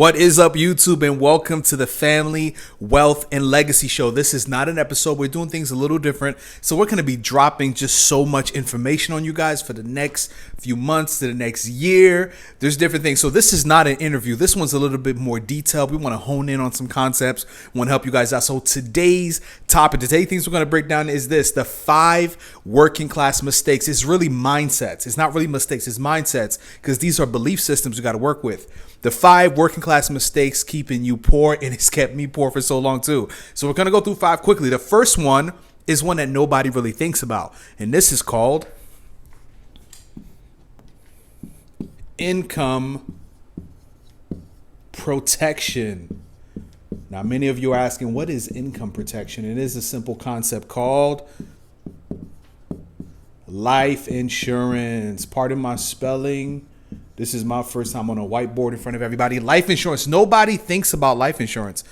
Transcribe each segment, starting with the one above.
What is up, YouTube, and welcome to the Family, Wealth, and Legacy Show. This is not an episode. We're doing things a little different. So we're going to be dropping just so much information on you guys for the next few months to the next year. There's different things. So this is not an interview. This one's a little bit more detailed. We want to hone in on some concepts. We want to help you guys out. So today's topic, today's things we're going to break down is this: the 5 working class mistakes. It's really mindsets. It's not really mistakes. It's mindsets, because these are belief systems we got to work with. The 5 working class mistakes keeping you poor, and it's kept me poor for so long too. So we're going to go through 5 quickly. The first one is one that nobody really thinks about, and this is called income protection. Now, many of you are asking, what is income protection? It is a simple concept called life insurance. Pardon my spelling. This is my first time on a whiteboard in front of everybody. Life insurance. Nobody thinks about life insurance.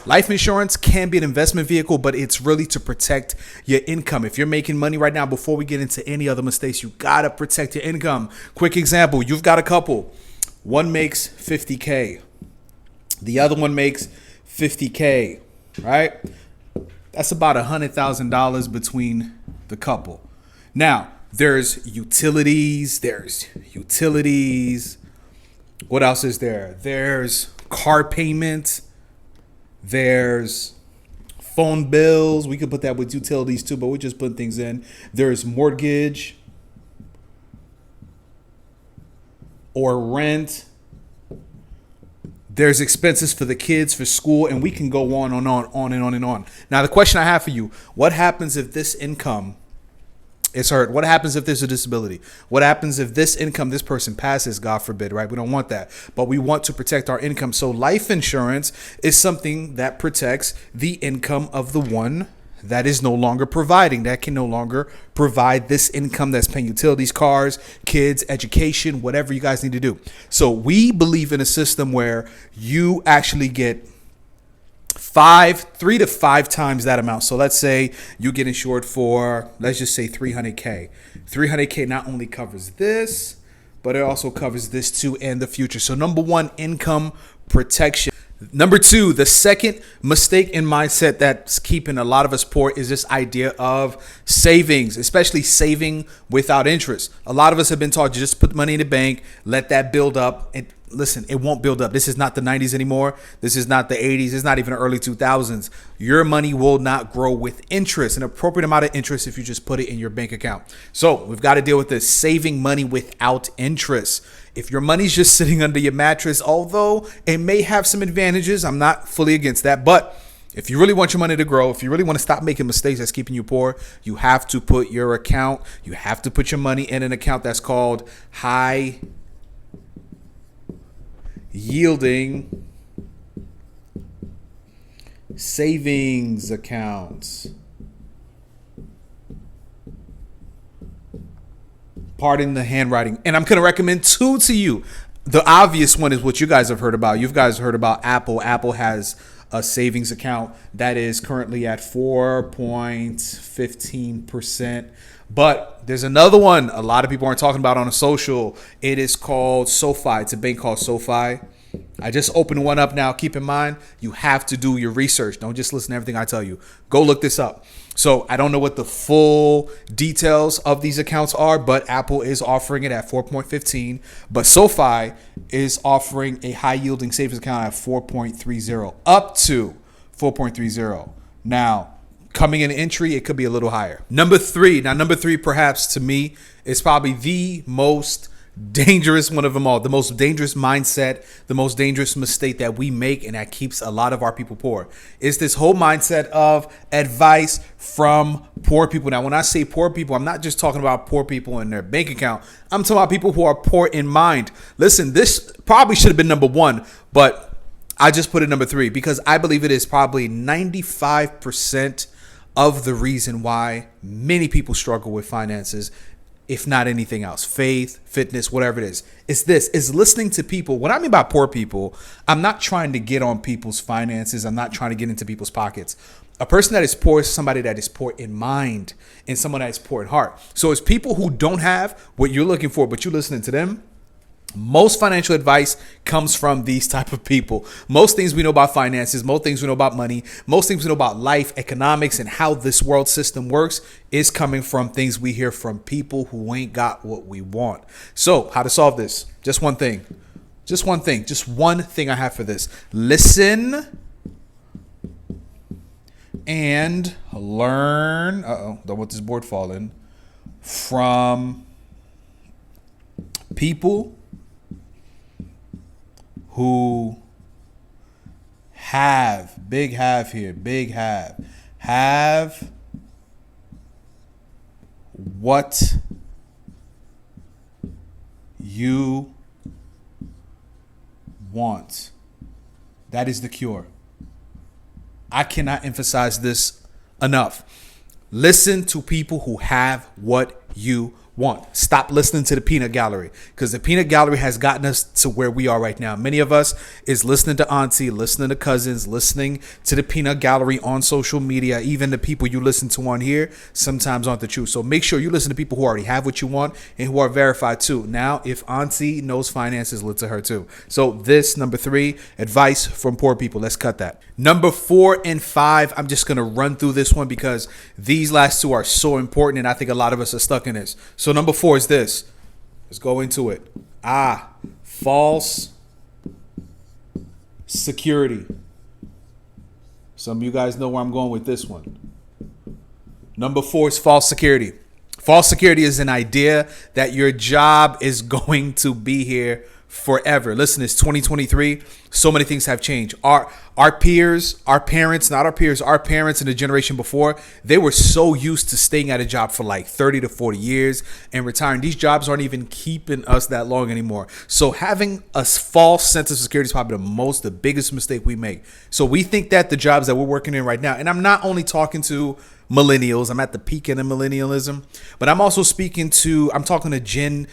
Life insurance can be an investment vehicle, but it's really to protect your income. If you're making money right now, before we get into any other mistakes, you got to protect your income. Quick example. You've got a couple. One makes $50K. The other one makes $50K, right? That's about $100,000 between the couple. Now, there's utilities. What else is there? There's car payment. There's phone bills. We could put that with utilities too, but we just put things in. There's mortgage or rent. There's expenses for the kids, for school, and we can go on and on. Now, the question I have for you: what happens if this income is hurt? What happens if there's a disability? What happens if this income, this person passes, God forbid, right? We don't want that, but we want to protect our income. So life insurance is something that protects the income of the one that is no longer providing, that can no longer provide this income that's paying utilities, cars, kids, education, whatever you guys need to do. So we believe in a system where you actually get 3 to 5 times that amount. So let's say you get insured for, let's just say $300K. $300K not only covers this, but it also covers this too and the future. So number 1, income protection. Number 2, the second mistake in mindset that's keeping a lot of us poor is this idea of savings, especially saving without interest. A lot of us have been taught to just put money in the bank, let that build up. And listen, it won't build up. This is not the 90s anymore. This is not the 80s. It's not even the early 2000s. Your money will not grow with interest, an appropriate amount of interest, if you just put it in your bank account. So we've got to deal with this: saving money without interest. If your money's just sitting under your mattress, although it may have some advantages, I'm not fully against that. But if you really want your money to grow, if you really want to stop making mistakes that's keeping you poor, you have to put your money in an account that's called high yielding savings accounts. Pardon the handwriting. And I'm going to recommend 2 to you. The obvious one is what you guys have heard about. You guys heard about Apple. Apple has a savings account that is currently at 4.15%. But there's another one a lot of people aren't talking about on a social. It is called SoFi. It's a bank called SoFi. I just opened one up now. Keep in mind, you have to do your research. Don't just listen to everything I tell you. Go look this up. So I don't know what the full details of these accounts are, but Apple is offering it at 4.15. But SoFi is offering a high yielding savings account at 4.30, up to 4.30. Now, coming in entry, it could be a little higher. Number 3, perhaps to me, is probably the most dangerous one of them all, the most dangerous mindset, the most dangerous mistake that we make, and that keeps a lot of our people poor, is this whole mindset of advice from poor people. Now, when I say poor people, I'm not just talking about poor people in their bank account. I'm talking about people who are poor in mind. Listen, this probably should have been number 1, but I just put it number 3 because I believe it is probably 95% of the reason why many people struggle with finances, if not anything else: faith, fitness, whatever it is. It's this, is listening to people. What I mean by poor people, I'm not trying to get on people's finances. I'm not trying to get into people's pockets. A person that is poor is somebody that is poor in mind and someone that is poor in heart. So it's people who don't have what you're looking for, but you're listening to them. Most financial advice comes from these type of people. Most things we know about finances, most things we know about money, most things we know about life, economics, and how this world system works is coming from things we hear from people who ain't got what we want. So how to solve this? Just one thing. Just one thing. Just one thing I have for this. Listen and learn. Don't want this board falling. From people who have, big have here, big have what you want. That is the cure. I cannot emphasize this enough. Listen to people who have what you want. Stop listening to the peanut gallery, because the peanut gallery has gotten us to where we are right now. Many of us is listening to auntie, listening to cousins, listening to the peanut gallery on social media. Even the people you listen to on here sometimes aren't the truth. So make sure you listen to people who already have what you want and who are verified too. Now, if auntie knows finances, listen to her too. So this number 3, advice from poor people. Let's cut that. Number 4 and 5, I'm just going to run through this one because these last 2 are so important, and I think a lot of us are stuck in this. So number 4 is this. Let's go into it. False security. Some of you guys know where I'm going with this one. Number 4 is false security. False security is an idea that your job is going to be here forever. Listen, it's 2023. So many things have changed. Our peers, our parents, not our peers, our parents and the generation before, they were so used to staying at a job for like 30 to 40 years and retiring. These jobs aren't even keeping us that long anymore. So having a false sense of security is probably the biggest mistake we make. So we think that the jobs that we're working in right now, and I'm not only talking to millennials, I'm at the peak in the millennialism, but I'm talking to Gen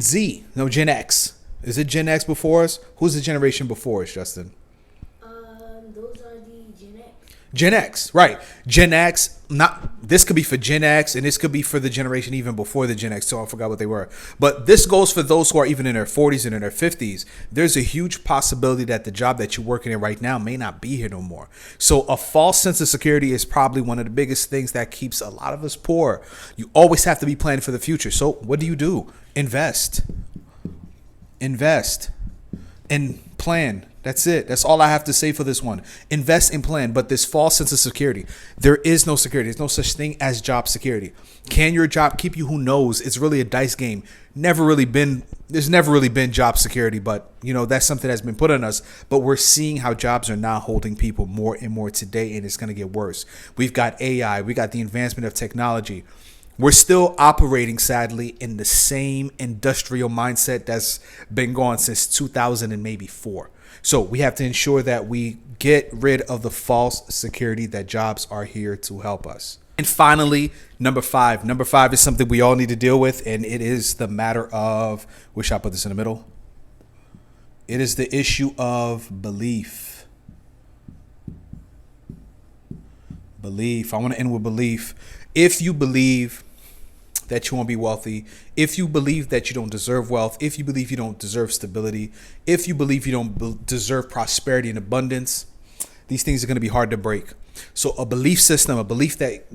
Z, no, Gen X. Is it Gen X before us? Who's the generation before us, Justin? Those are the Gen X. Gen X, right. Gen X, this could be for Gen X, and this could be for the generation even before the Gen X, so I forgot what they were. But this goes for those who are even in their 40s and in their 50s. There's a huge possibility that the job that you're working in right now may not be here no more. So a false sense of security is probably one of the biggest things that keeps a lot of us poor. You always have to be planning for the future. So what do? Invest and plan. That's it. That's all I have to say for this one. Invest and plan. But this false sense of security, there is no security. There's no such thing as job security. Can your job keep you? Who knows? It's really a dice game. There's never really been job security, but that's something that's been put on us. But we're seeing how jobs are now holding people more and more today, and it's going to get worse. We've got AI. We got the advancement of technology. We're still operating, sadly, in the same industrial mindset that's been going since 2000 and maybe 4. So we have to ensure that we get rid of the false security that jobs are here to help us. And finally, number 5. Number 5 is something we all need to deal with, and it is the matter of, wish I put this in the middle. It is the issue of belief. Belief. I want to end with belief. If you believe that you won't be wealthy, if you believe that you don't deserve wealth, if you believe you don't deserve stability, if you believe you don't deserve prosperity and abundance, these things are going to be hard to break. So a belief system, a belief that,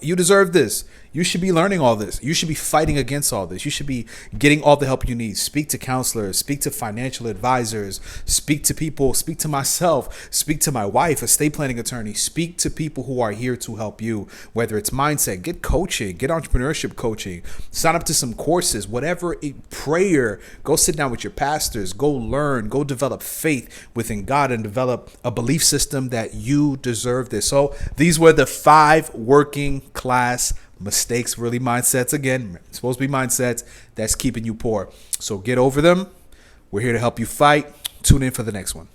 you deserve this. You should be learning all this. You should be fighting against all this. You should be getting all the help you need. Speak to counselors, speak to financial advisors, speak to people, speak to myself, speak to my wife, estate planning attorney, speak to people who are here to help you, whether it's mindset, get coaching, get entrepreneurship coaching, sign up to some courses, whatever, prayer, go sit down with your pastors, go learn, go develop faith within God and develop a belief system that you deserve this. So these were the 5 working class mistakes, really mindsets. Again, it's supposed to be mindsets that's keeping you poor. So get over them. We're here to help you fight. Tune in for the next one.